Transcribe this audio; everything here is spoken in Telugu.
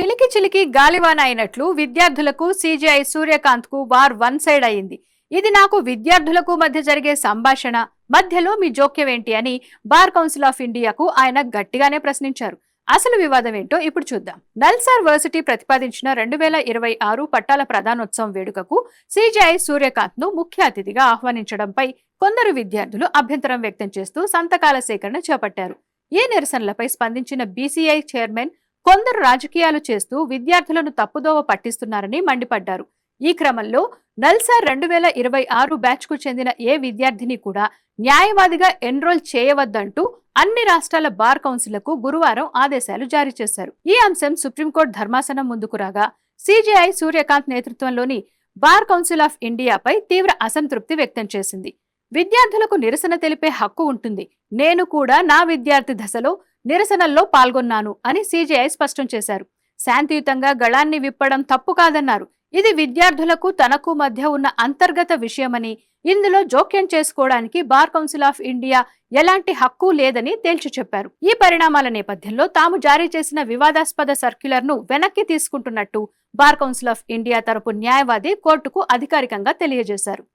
చిలికి చిలికి గాలివాన అయినట్లు విద్యార్థులకు సీజీఐ సూర్యకాంత్ కు వార్ వన్ సైడ్ అయింది. ఇది నాకు విద్యార్థులకు మధ్య జరిగే సంభాషణ, మధ్యలో మీ జోక్యం ఏంటి అని బార్ కౌన్సిల్ ఆఫ్ ఇండియాకు ఆయన గట్టిగానే ప్రశ్నించారు. అసలు వివాదం ఏంటో ఇప్పుడు చూద్దాం. నల్సార్ వర్సిటీ ప్రతిపాదించిన 2026 పట్టాల ప్రధానోత్సవం వేడుకకు సీజీఐ సూర్యకాంత్ ను ముఖ్య అతిథిగా ఆహ్వానించడంపై కొందరు విద్యార్థులు అభ్యంతరం వ్యక్తం చేస్తూ సంతకాల సేకరణ చేపట్టారు. ఈ నిరసనలపై స్పందించిన బీసీఐ చైర్మన్ కొందరు రాజకీయాలు చేస్తూ విద్యార్థులను తప్పుదోవ పట్టిస్తున్నారని మండిపడ్డారు. ఈ క్రమంలో నల్సార్ 2026 బ్యాచ్ కు చెందిన ఏ విద్యార్థిని కూడా న్యాయవాదిగా ఎన్రోల్ చేయవద్దంటూ అన్ని రాష్ట్రాల బార్ కౌన్సిళ్లకు గురువారం ఆదేశాలు జారీ చేశారు. ఈ అంశం సుప్రీంకోర్టు ధర్మాసనం ముందుకు రాగా సీజీఐ సూర్యకాంత్ నేతృత్వంలోని బార్ కౌన్సిల్ ఆఫ్ ఇండియాపై తీవ్ర అసంతృప్తి వ్యక్తం చేసింది. విద్యార్థులకు నిరసన తెలిపే హక్కు ఉంటుంది, నేను కూడా నా విద్యార్థి దశలో నిరసనల్లో పాల్గొన్నాను అని సీజీఐ స్పష్టం చేశారు. శాంతియుతంగా గళాన్ని విప్పడం తప్పు కాదన్నారు. ఇది విద్యార్థులకు తనకు మధ్య ఉన్న అంతర్గత విషయమని, ఇందులో జోక్యం చేసుకోవడానికి బార్ కౌన్సిల్ ఆఫ్ ఇండియా ఎలాంటి హక్కు లేదని తేల్చి చెప్పారు. ఈ పరిణామాల నేపథ్యంలో తాము జారీ చేసిన వివాదాస్పద సర్క్యులర్ ను వెనక్కి తీసుకుంటున్నట్టు బార్ కౌన్సిల్ ఆఫ్ ఇండియా తరపు న్యాయవాది కోర్టుకు అధికారికంగా తెలియజేశారు.